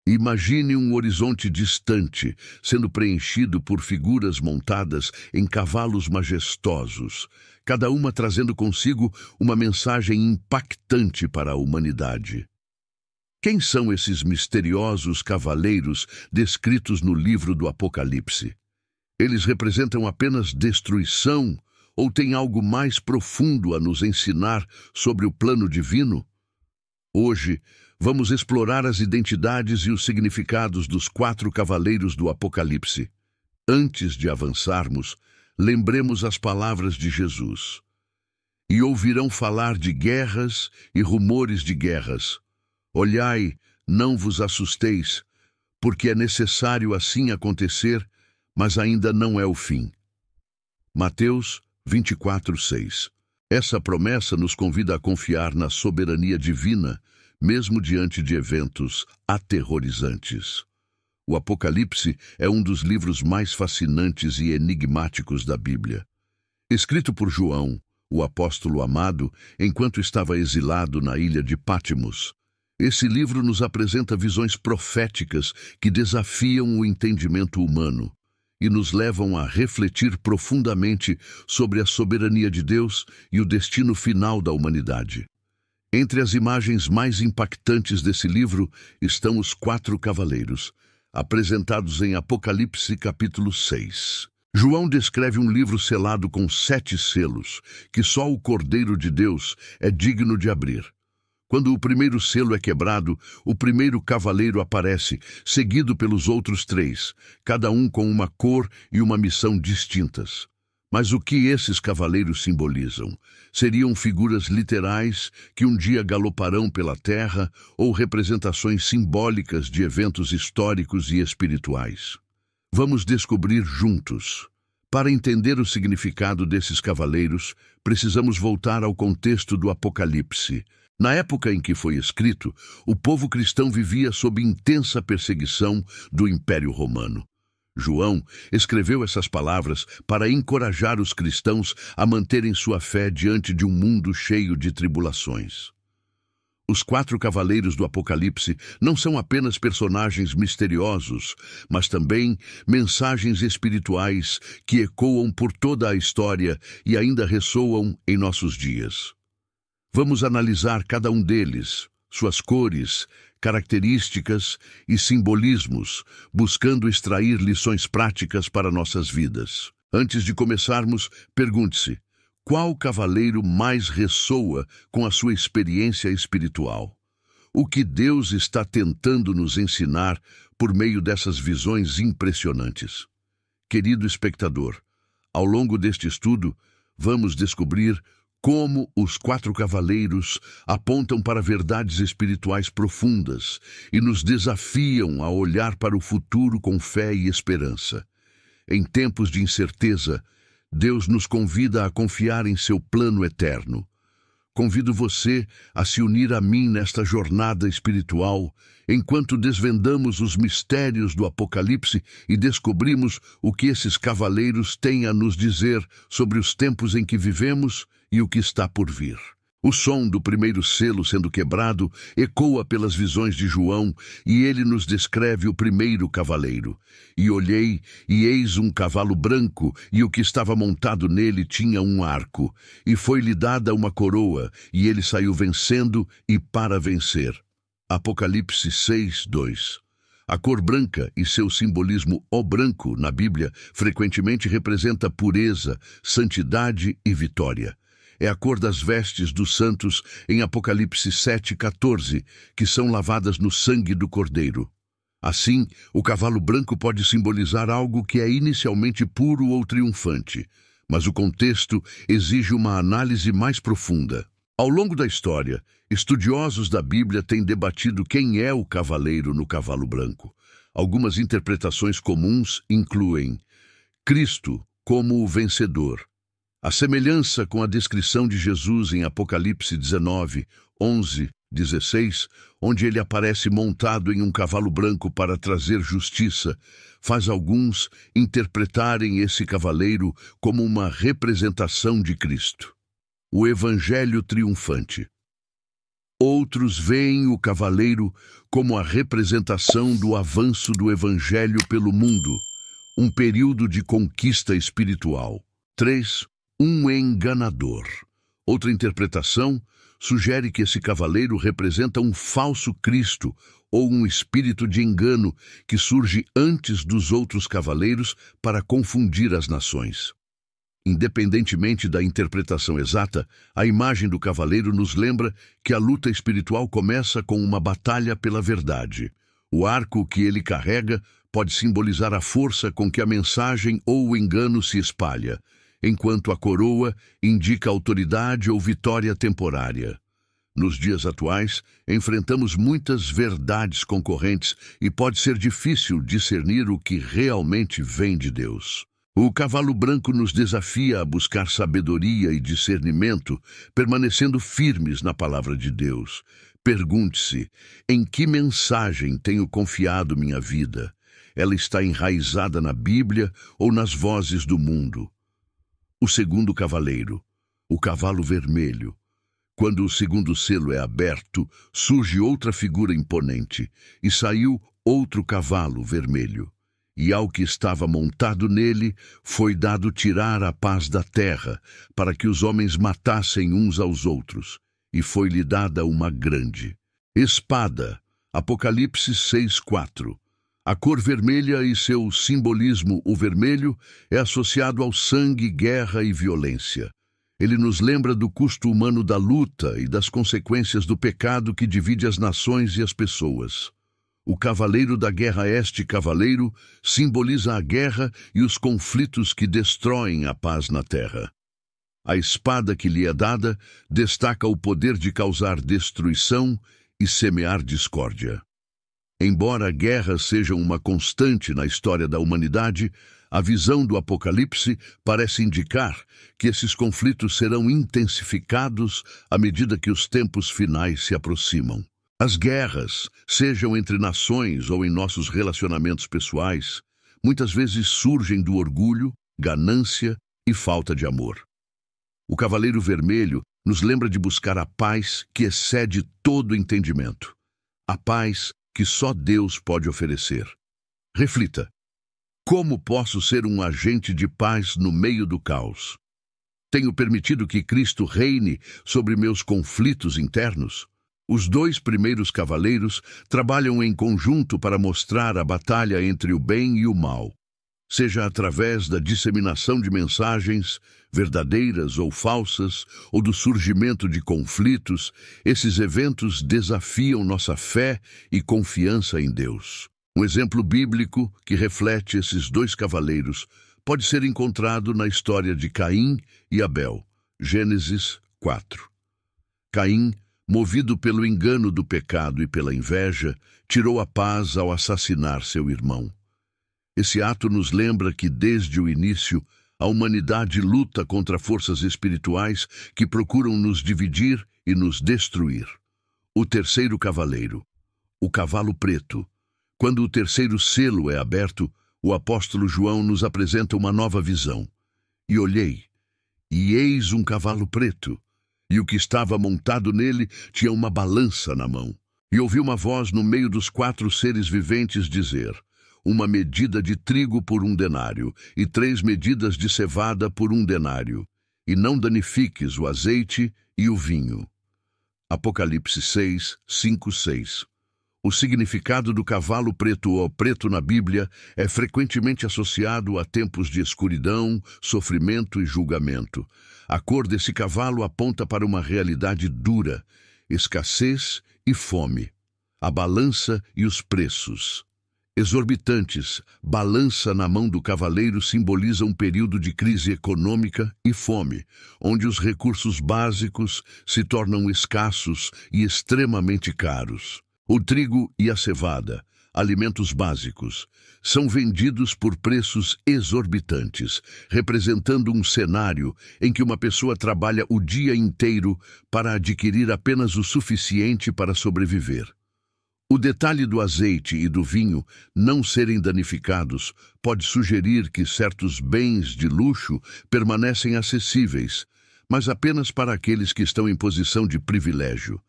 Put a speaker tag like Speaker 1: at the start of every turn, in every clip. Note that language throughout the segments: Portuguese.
Speaker 1: Imagine um horizonte distante, sendo preenchido por figuras montadas em cavalos majestosos, cada uma trazendo consigo uma mensagem impactante para a humanidade. Quem são esses misteriosos cavaleiros descritos no livro do Apocalipse? Eles representam apenas destruição ou têm algo mais profundo a nos ensinar sobre o plano divino? Hoje, vamos explorar as identidades e os significados dos 4 cavaleiros do Apocalipse. Antes de avançarmos, lembremos as palavras de Jesus. E ouvirão falar de guerras e rumores de guerras. Olhai, não vos assusteis, porque é necessário assim acontecer, mas ainda não é o fim. Mateus 24:6. Essa promessa nos convida a confiar na soberania divina, mesmo diante de eventos aterrorizantes. O Apocalipse é um dos livros mais fascinantes e enigmáticos da Bíblia. Escrito por João, o apóstolo amado, enquanto estava exilado na ilha de Pátimos, esse livro nos apresenta visões proféticas que desafiam o entendimento humano e nos levam a refletir profundamente sobre a soberania de Deus e o destino final da humanidade. Entre as imagens mais impactantes desse livro estão os 4 cavaleiros, apresentados em Apocalipse capítulo 6. João descreve um livro selado com 7 selos, que só o Cordeiro de Deus é digno de abrir. Quando o primeiro selo é quebrado, o primeiro cavaleiro aparece, seguido pelos outros 3, cada um com uma cor e uma missão distintas. Mas o que esses cavaleiros simbolizam? Seriam figuras literais que um dia galoparão pela terra ou representações simbólicas de eventos históricos e espirituais? Vamos descobrir juntos. Para entender o significado desses cavaleiros, precisamos voltar ao contexto do Apocalipse. Na época em que foi escrito, o povo cristão vivia sob intensa perseguição do Império Romano. João escreveu essas palavras para encorajar os cristãos a manterem sua fé diante de um mundo cheio de tribulações. Os 4 cavaleiros do Apocalipse não são apenas personagens misteriosos, mas também mensagens espirituais que ecoam por toda a história e ainda ressoam em nossos dias. Vamos analisar cada um deles, suas cores, características e simbolismos, buscando extrair lições práticas para nossas vidas. Antes de começarmos, pergunte-se: qual cavaleiro mais ressoa com a sua experiência espiritual? O que Deus está tentando nos ensinar por meio dessas visões impressionantes? Querido espectador, ao longo deste estudo, vamos descobrir como os 4 cavaleiros apontam para verdades espirituais profundas e nos desafiam a olhar para o futuro com fé e esperança. Em tempos de incerteza, Deus nos convida a confiar em seu plano eterno. Convido você a se unir a mim nesta jornada espiritual, enquanto desvendamos os mistérios do Apocalipse e descobrimos o que esses cavaleiros têm a nos dizer sobre os tempos em que vivemos e o que está por vir. O som do primeiro selo sendo quebrado ecoa pelas visões de João, e ele nos descreve o primeiro cavaleiro. E olhei, e eis um cavalo branco, e o que estava montado nele tinha um arco, e foi-lhe dada uma coroa, e ele saiu vencendo e para vencer. Apocalipse 6:2. A cor branca e seu simbolismo o branco na Bíblia frequentemente representa pureza, santidade e vitória. É a cor das vestes dos santos em Apocalipse 7:14, que são lavadas no sangue do Cordeiro. Assim, o cavalo branco pode simbolizar algo que é inicialmente puro ou triunfante, mas o contexto exige uma análise mais profunda. Ao longo da história, estudiosos da Bíblia têm debatido quem é o cavaleiro no cavalo branco. Algumas interpretações comuns incluem Cristo como o vencedor. A semelhança com a descrição de Jesus em Apocalipse 19:11-16, onde ele aparece montado em um cavalo branco para trazer justiça, faz alguns interpretarem esse cavaleiro como uma representação de Cristo. O Evangelho triunfante. Outros veem o cavaleiro como a representação do avanço do Evangelho pelo mundo, um período de conquista espiritual. 3. Um enganador. Outra interpretação sugere que esse cavaleiro representa um falso Cristo ou um espírito de engano que surge antes dos outros cavaleiros para confundir as nações. Independentemente da interpretação exata, a imagem do cavaleiro nos lembra que a luta espiritual começa com uma batalha pela verdade. O arco que ele carrega pode simbolizar a força com que a mensagem ou o engano se espalha, enquanto a coroa indica autoridade ou vitória temporária. Nos dias atuais, enfrentamos muitas verdades concorrentes e pode ser difícil discernir o que realmente vem de Deus. O cavalo branco nos desafia a buscar sabedoria e discernimento, permanecendo firmes na palavra de Deus. Pergunte-se: em que mensagem tenho confiado minha vida? Ela está enraizada na Bíblia ou nas vozes do mundo? O segundo cavaleiro, o cavalo vermelho. Quando o segundo selo é aberto, surge outra figura imponente, e saiu outro cavalo vermelho. E ao que estava montado nele, foi dado tirar a paz da terra, para que os homens matassem uns aos outros. E foi-lhe dada uma grande espada. Apocalipse 6:4. A cor vermelha e seu simbolismo, o vermelho, é associado ao sangue, guerra e violência. Ele nos lembra do custo humano da luta e das consequências do pecado que divide as nações e as pessoas. O cavaleiro da guerra, este cavaleiro, simboliza a guerra e os conflitos que destroem a paz na terra. A espada que lhe é dada destaca o poder de causar destruição e semear discórdia. Embora a guerra seja uma constante na história da humanidade, a visão do Apocalipse parece indicar que esses conflitos serão intensificados à medida que os tempos finais se aproximam. As guerras, sejam entre nações ou em nossos relacionamentos pessoais, muitas vezes surgem do orgulho, ganância e falta de amor. O Cavaleiro Vermelho nos lembra de buscar a paz que excede todo entendimento. A paz que só Deus pode oferecer. Reflita: como posso ser um agente de paz no meio do caos? Tenho permitido que Cristo reine sobre meus conflitos internos? Os dois primeiros cavaleiros trabalham em conjunto para mostrar a batalha entre o bem e o mal. Seja através da disseminação de mensagens, verdadeiras ou falsas, ou do surgimento de conflitos, esses eventos desafiam nossa fé e confiança em Deus. Um exemplo bíblico que reflete esses dois cavaleiros pode ser encontrado na história de Caim e Abel, Gênesis 4. Caim, movido pelo engano do pecado e pela inveja, tirou a paz ao assassinar seu irmão. Esse ato nos lembra que, desde o início, a humanidade luta contra forças espirituais que procuram nos dividir e nos destruir. O terceiro cavaleiro, o cavalo preto. Quando o terceiro selo é aberto, o apóstolo João nos apresenta uma nova visão. E olhei, e eis um cavalo preto, e o que estava montado nele tinha uma balança na mão. E ouvi uma voz no meio dos 4 seres viventes dizer: uma medida de trigo por 1 denário, e 3 medidas de cevada por 1 denário, e não danifiques o azeite e o vinho. Apocalipse 6, 5, 6. O significado do cavalo preto ou preto na Bíblia é frequentemente associado a tempos de escuridão, sofrimento e julgamento. A cor desse cavalo aponta para uma realidade dura, escassez e fome. A balança e os preços exorbitantes, balança na mão do cavaleiro simboliza um período de crise econômica e fome, onde os recursos básicos se tornam escassos e extremamente caros. O trigo e a cevada, alimentos básicos, são vendidos por preços exorbitantes, representando um cenário em que uma pessoa trabalha o dia inteiro para adquirir apenas o suficiente para sobreviver. O detalhe do azeite e do vinho não serem danificados pode sugerir que certos bens de luxo permanecem acessíveis, mas apenas para aqueles que estão em posição de privilégio.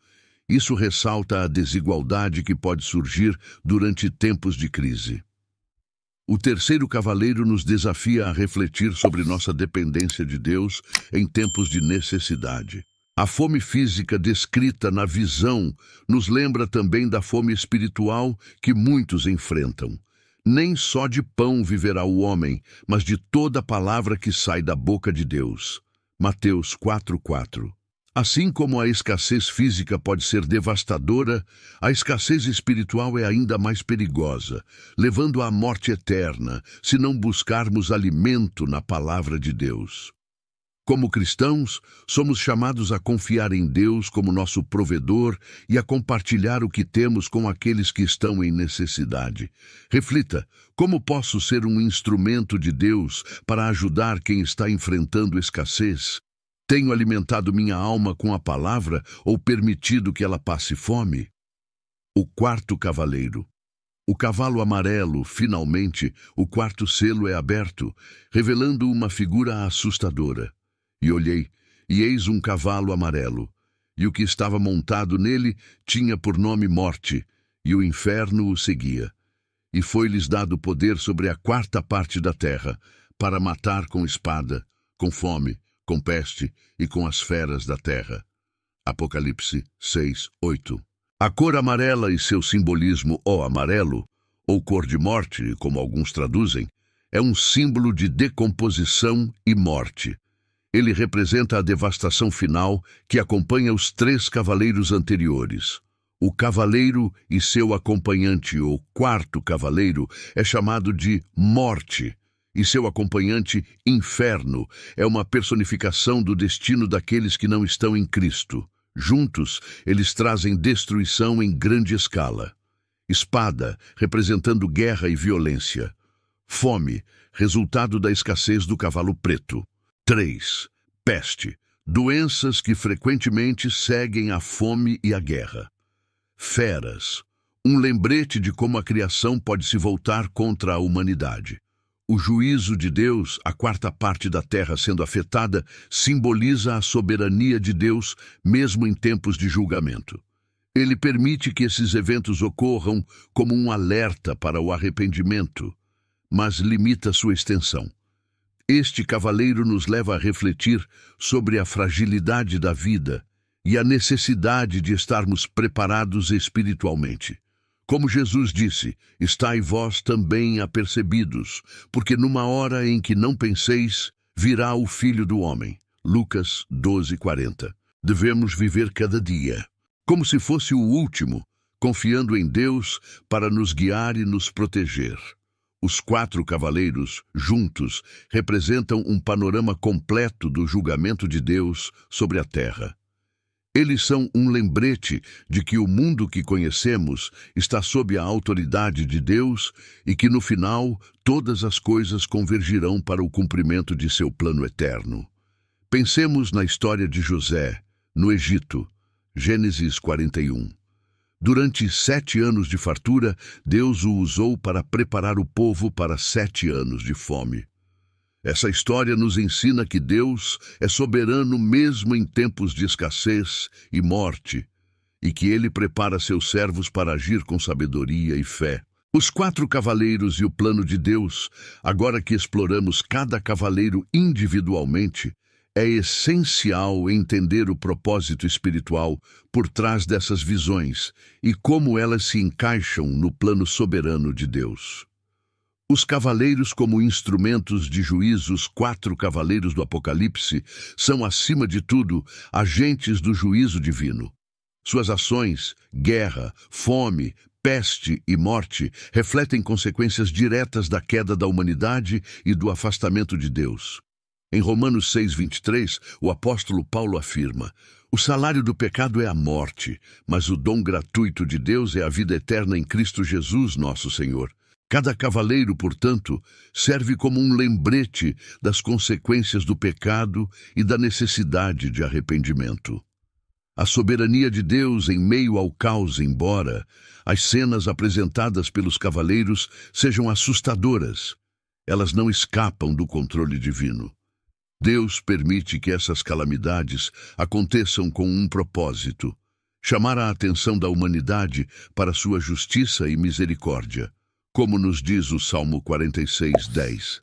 Speaker 1: Isso ressalta a desigualdade que pode surgir durante tempos de crise. O terceiro cavaleiro nos desafia a refletir sobre nossa dependência de Deus em tempos de necessidade. A fome física descrita na visão nos lembra também da fome espiritual que muitos enfrentam. Nem só de pão viverá o homem, mas de toda palavra que sai da boca de Deus. Mateus 4:4. Assim como a escassez física pode ser devastadora, a escassez espiritual é ainda mais perigosa, levando à morte eterna, se não buscarmos alimento na palavra de Deus. Como cristãos, somos chamados a confiar em Deus como nosso provedor e a compartilhar o que temos com aqueles que estão em necessidade. Reflita, como posso ser um instrumento de Deus para ajudar quem está enfrentando escassez? Tenho alimentado minha alma com a palavra ou permitido que ela passe fome? O quarto cavaleiro. O cavalo amarelo, finalmente, o quarto selo é aberto, revelando uma figura assustadora. E olhei, e eis um cavalo amarelo, e o que estava montado nele tinha por nome Morte, e o inferno o seguia. E foi-lhes dado poder sobre a quarta parte da terra, para matar com espada, com fome, com peste e com as feras da terra. Apocalipse 6:8. A cor amarela e seu simbolismo, ó amarelo, ou cor de morte, como alguns traduzem, é um símbolo de decomposição e morte. Ele representa a devastação final que acompanha os três cavaleiros anteriores. O cavaleiro e seu acompanhante, o quarto cavaleiro, é chamado de Morte, e seu acompanhante, Inferno, é uma personificação do destino daqueles que não estão em Cristo. Juntos, eles trazem destruição em grande escala. Espada, representando guerra e violência. Fome, resultado da escassez do cavalo preto. 3. Peste, doenças que frequentemente seguem a fome e a guerra. Feras, um lembrete de como a criação pode se voltar contra a humanidade. O juízo de Deus, a quarta parte da terra sendo afetada, simboliza a soberania de Deus, mesmo em tempos de julgamento. Ele permite que esses eventos ocorram como um alerta para o arrependimento, mas limita sua extensão. Este cavaleiro nos leva a refletir sobre a fragilidade da vida e a necessidade de estarmos preparados espiritualmente. Como Jesus disse, estai vós também apercebidos, porque numa hora em que não penseis, virá o Filho do Homem. Lucas 12:40. Devemos viver cada dia, como se fosse o último, confiando em Deus para nos guiar e nos proteger. Os quatro cavaleiros, juntos, representam um panorama completo do julgamento de Deus sobre a terra. Eles são um lembrete de que o mundo que conhecemos está sob a autoridade de Deus e que, no final, todas as coisas convergirão para o cumprimento de seu plano eterno. Pensemos na história de José, no Egito, Gênesis 41. Durante 7 anos de fartura, Deus o usou para preparar o povo para 7 anos de fome. Essa história nos ensina que Deus é soberano mesmo em tempos de escassez e morte, e que Ele prepara seus servos para agir com sabedoria e fé. Os 4 cavaleiros e o plano de Deus, agora que exploramos cada cavaleiro individualmente, é essencial entender o propósito espiritual por trás dessas visões e como elas se encaixam no plano soberano de Deus. Os cavaleiros como instrumentos de juízo, os 4 cavaleiros do Apocalipse, são, acima de tudo, agentes do juízo divino. Suas ações, guerra, fome, peste e morte, refletem consequências diretas da queda da humanidade e do afastamento de Deus. Em Romanos 6:23, o apóstolo Paulo afirma: o salário do pecado é a morte, mas o dom gratuito de Deus é a vida eterna em Cristo Jesus, nosso Senhor. Cada cavaleiro, portanto, serve como um lembrete das consequências do pecado e da necessidade de arrependimento. A soberania de Deus em meio ao caos, embora as cenas apresentadas pelos cavaleiros sejam assustadoras, elas não escapam do controle divino. Deus permite que essas calamidades aconteçam com um propósito. chamar a atenção da humanidade para sua justiça e misericórdia, como nos diz o Salmo 46:10.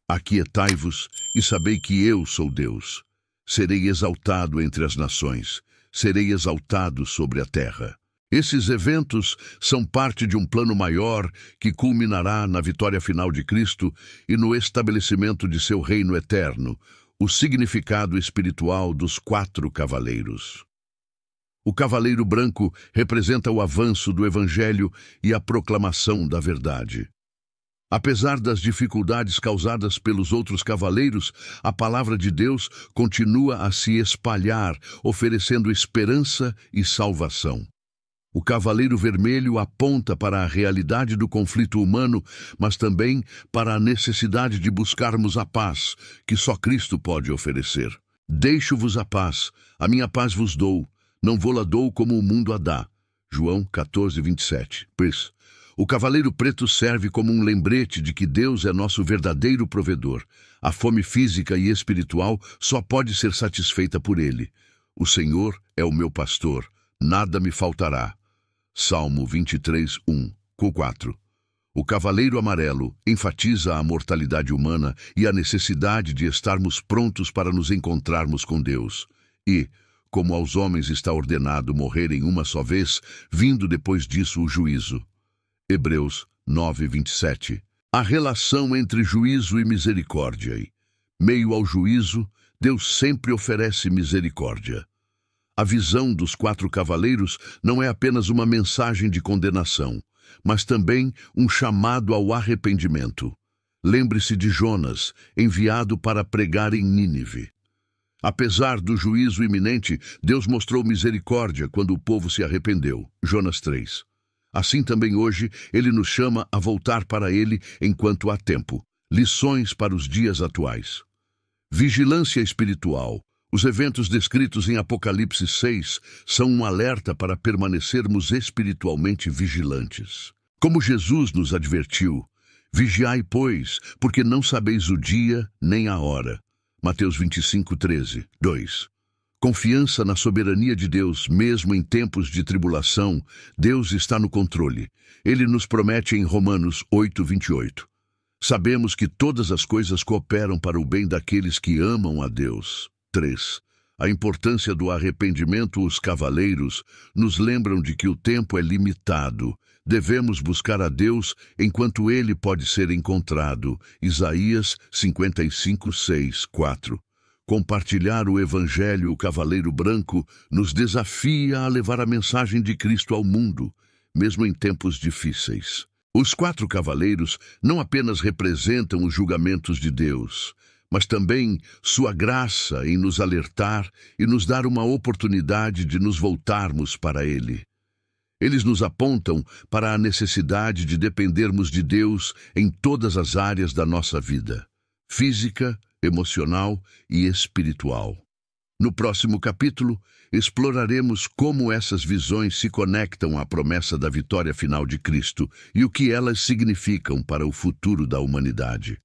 Speaker 1: Aquietai-vos e sabei que eu sou Deus. Serei exaltado entre as nações, serei exaltado sobre a terra. Esses eventos são parte de um plano maior que culminará na vitória final de Cristo e no estabelecimento de seu reino eterno, o significado espiritual dos 4 cavaleiros. O cavaleiro branco representa o avanço do Evangelho e a proclamação da verdade. Apesar das dificuldades causadas pelos outros cavaleiros, a palavra de Deus continua a se espalhar, oferecendo esperança e salvação. O cavaleiro vermelho aponta para a realidade do conflito humano, mas também para a necessidade de buscarmos a paz, que só Cristo pode oferecer. Deixo-vos a minha paz vos dou, não vô-la dou como o mundo a dá. João 14:27. O cavaleiro preto serve como um lembrete de que Deus é nosso verdadeiro provedor. A fome física e espiritual só pode ser satisfeita por Ele. O Senhor é o meu pastor, nada me faltará. Salmo 23:1-4. O cavaleiro amarelo enfatiza a mortalidade humana e a necessidade de estarmos prontos para nos encontrarmos com Deus. E, como aos homens está ordenado morrerem uma só vez, vindo depois disso o juízo. Hebreus 9:27. A relação entre juízo e misericórdia. Meio ao juízo, Deus sempre oferece misericórdia. A visão dos 4 cavaleiros não é apenas uma mensagem de condenação, mas também um chamado ao arrependimento. Lembre-se de Jonas, enviado para pregar em Nínive. Apesar do juízo iminente, Deus mostrou misericórdia quando o povo se arrependeu. Jonas 3. Assim também hoje, Ele nos chama a voltar para Ele enquanto há tempo. Lições para os dias atuais. Vigilância espiritual. Os eventos descritos em Apocalipse 6 são um alerta para permanecermos espiritualmente vigilantes. Como Jesus nos advertiu, vigiai, pois, porque não sabeis o dia nem a hora. Mateus 25:13. 2. Confiança na soberania de Deus, mesmo em tempos de tribulação, Deus está no controle. Ele nos promete em Romanos 8:28. Sabemos que todas as coisas cooperam para o bem daqueles que amam a Deus. 3. A importância do arrependimento. Os cavaleiros nos lembram de que o tempo é limitado. Devemos buscar a Deus enquanto Ele pode ser encontrado. Isaías 55:6-4. Compartilhar o Evangelho. O cavaleiro branco nos desafia a levar a mensagem de Cristo ao mundo, mesmo em tempos difíceis. Os 4 cavaleiros não apenas representam os julgamentos de Deus, mas também sua graça em nos alertar e nos dar uma oportunidade de nos voltarmos para Ele. Eles nos apontam para a necessidade de dependermos de Deus em todas as áreas da nossa vida, física, emocional e espiritual. No próximo capítulo, exploraremos como essas visões se conectam à promessa da vitória final de Cristo e o que elas significam para o futuro da humanidade.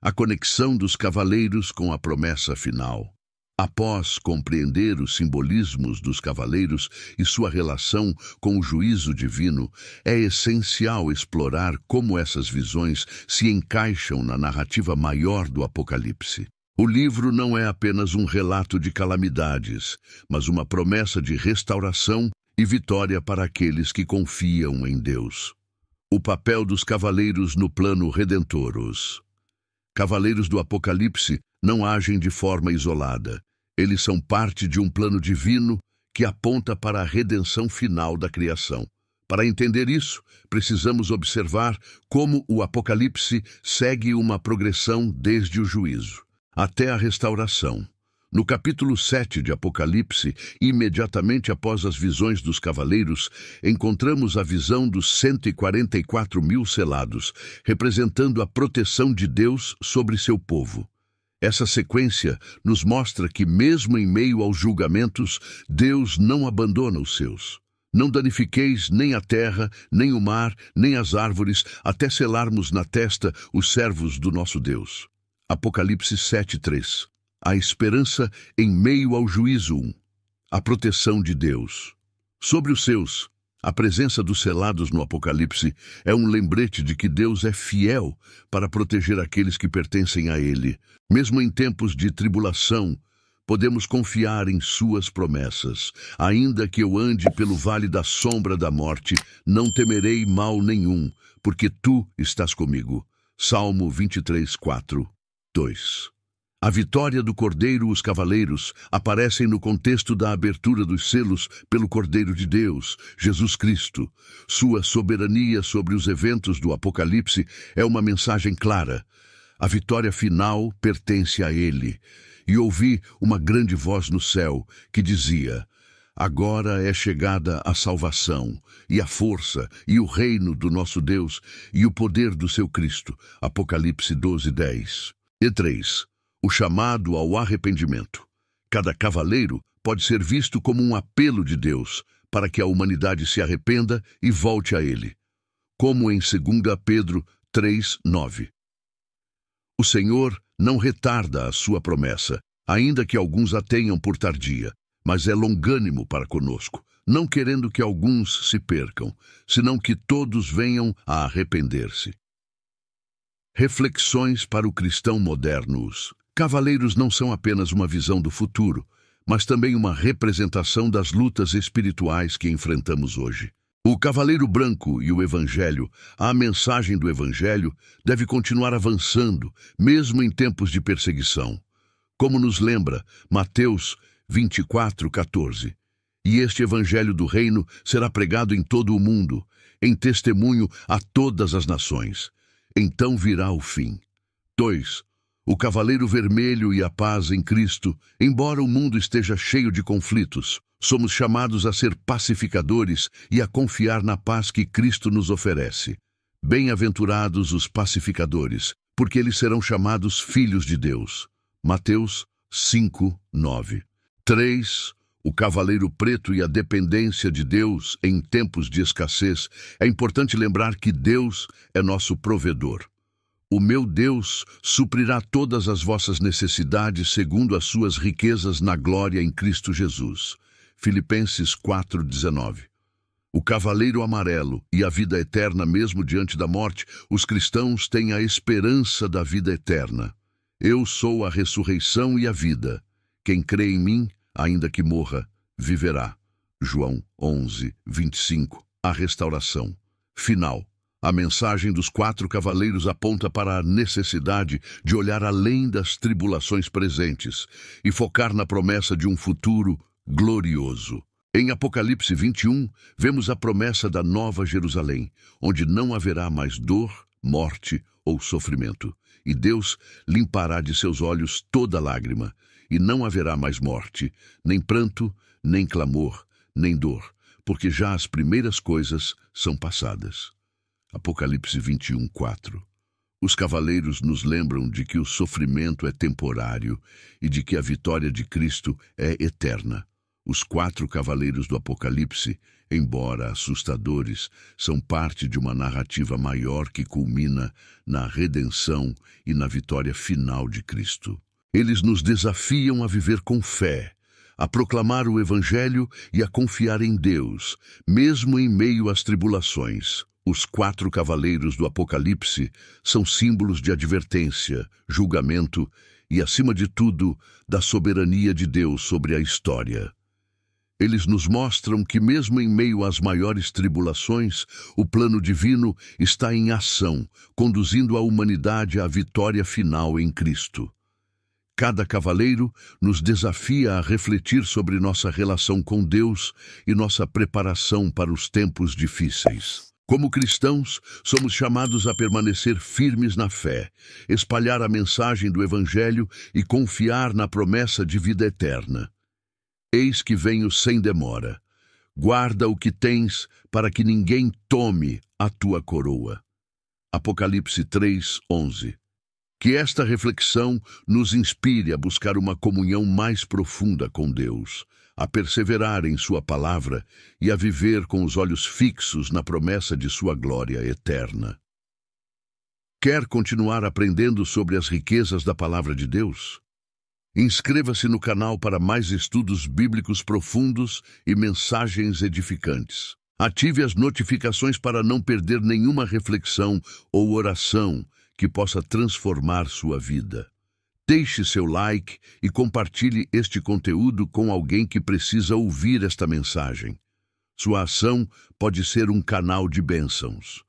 Speaker 1: A conexão dos cavaleiros com a promessa final. Após compreender os simbolismos dos cavaleiros e sua relação com o juízo divino, é essencial explorar como essas visões se encaixam na narrativa maior do Apocalipse. O livro não é apenas um relato de calamidades, mas uma promessa de restauração e vitória para aqueles que confiam em Deus. O papel dos cavaleiros no plano redentor. Os cavaleiros do Apocalipse não agem de forma isolada. Eles são parte de um plano divino que aponta para a redenção final da criação. Para entender isso, precisamos observar como o Apocalipse segue uma progressão desde o juízo até a restauração. No capítulo 7 de Apocalipse, imediatamente após as visões dos cavaleiros, encontramos a visão dos 144.000 selados, representando a proteção de Deus sobre seu povo. Essa sequência nos mostra que, mesmo em meio aos julgamentos, Deus não abandona os seus. Não danifiqueis nem a terra, nem o mar, nem as árvores, até selarmos na testa os servos do nosso Deus. Apocalipse 7:3. A esperança em meio ao juízo. A proteção de Deus. Sobre os seus, a presença dos selados no Apocalipse é um lembrete de que Deus é fiel para proteger aqueles que pertencem a Ele. Mesmo em tempos de tribulação, podemos confiar em suas promessas. Ainda que eu ande pelo vale da sombra da morte, não temerei mal nenhum, porque tu estás comigo. Salmo 23, 4, 2. A vitória do Cordeiro e os cavaleiros aparecem no contexto da abertura dos selos pelo Cordeiro de Deus, Jesus Cristo. Sua soberania sobre os eventos do Apocalipse é uma mensagem clara. A vitória final pertence a Ele. E ouvi uma grande voz no céu que dizia: agora é chegada a salvação, e a força, e o reino do nosso Deus, e o poder do seu Cristo. Apocalipse 12, 10. E 3. O chamado ao arrependimento. Cada cavaleiro pode ser visto como um apelo de Deus para que a humanidade se arrependa e volte a Ele. Como em 2 Pedro 3, 9. O Senhor não retarda a sua promessa, ainda que alguns a tenham por tardia, mas é longânimo para conosco, não querendo que alguns se percam, senão que todos venham a arrepender-se. Reflexões para o cristão moderno. Cavaleiros não são apenas uma visão do futuro, mas também uma representação das lutas espirituais que enfrentamos hoje. O Cavaleiro Branco e o Evangelho, a mensagem do Evangelho, deve continuar avançando, mesmo em tempos de perseguição. Como nos lembra Mateus 24, 14. E este Evangelho do Reino será pregado em todo o mundo, em testemunho a todas as nações. Então virá o fim. 2. O Cavaleiro Vermelho e a paz em Cristo. Embora o mundo esteja cheio de conflitos, somos chamados a ser pacificadores e a confiar na paz que Cristo nos oferece. Bem-aventurados os pacificadores, porque eles serão chamados filhos de Deus. Mateus 5, 9. 3. O Cavaleiro Preto e a dependência de Deus em tempos de escassez. É importante lembrar que Deus é nosso provedor. O meu Deus suprirá todas as vossas necessidades segundo as suas riquezas na glória em Cristo Jesus. Filipenses 4, 19. O Cavaleiro Amarelo e a vida eterna mesmo diante da morte. Os cristãos têm a esperança da vida eterna. Eu sou a ressurreição e a vida. Quem crê em mim, ainda que morra, viverá. João 11, 25. A restauração final. A mensagem dos 4 cavaleiros aponta para a necessidade de olhar além das tribulações presentes e focar na promessa de um futuro glorioso. Em Apocalipse 21, vemos a promessa da Nova Jerusalém, onde não haverá mais dor, morte ou sofrimento. E Deus limpará de seus olhos toda lágrima, e não haverá mais morte, nem pranto, nem clamor, nem dor, porque já as primeiras coisas são passadas. Apocalipse 21, 4. Os cavaleiros nos lembram de que o sofrimento é temporário e de que a vitória de Cristo é eterna. Os 4 cavaleiros do Apocalipse, embora assustadores, são parte de uma narrativa maior que culmina na redenção e na vitória final de Cristo. Eles nos desafiam a viver com fé, a proclamar o Evangelho e a confiar em Deus, mesmo em meio às tribulações. Os 4 cavaleiros do Apocalipse são símbolos de advertência, julgamento e, acima de tudo, da soberania de Deus sobre a história. Eles nos mostram que, mesmo em meio às maiores tribulações, o plano divino está em ação, conduzindo a humanidade à vitória final em Cristo. Cada cavaleiro nos desafia a refletir sobre nossa relação com Deus e nossa preparação para os tempos difíceis. Como cristãos, somos chamados a permanecer firmes na fé, espalhar a mensagem do Evangelho e confiar na promessa de vida eterna. Eis que venho sem demora. Guarda o que tens, para que ninguém tome a tua coroa. Apocalipse 3, 11. Que esta reflexão nos inspire a buscar uma comunhão mais profunda com Deus, a perseverar em sua palavra e a viver com os olhos fixos na promessa de sua glória eterna. Quer continuar aprendendo sobre as riquezas da palavra de Deus? Inscreva-se no canal para mais estudos bíblicos profundos e mensagens edificantes. Ative as notificações para não perder nenhuma reflexão ou oração que possa transformar sua vida. Deixe seu like e compartilhe este conteúdo com alguém que precisa ouvir esta mensagem. Sua ação pode ser um canal de bênçãos.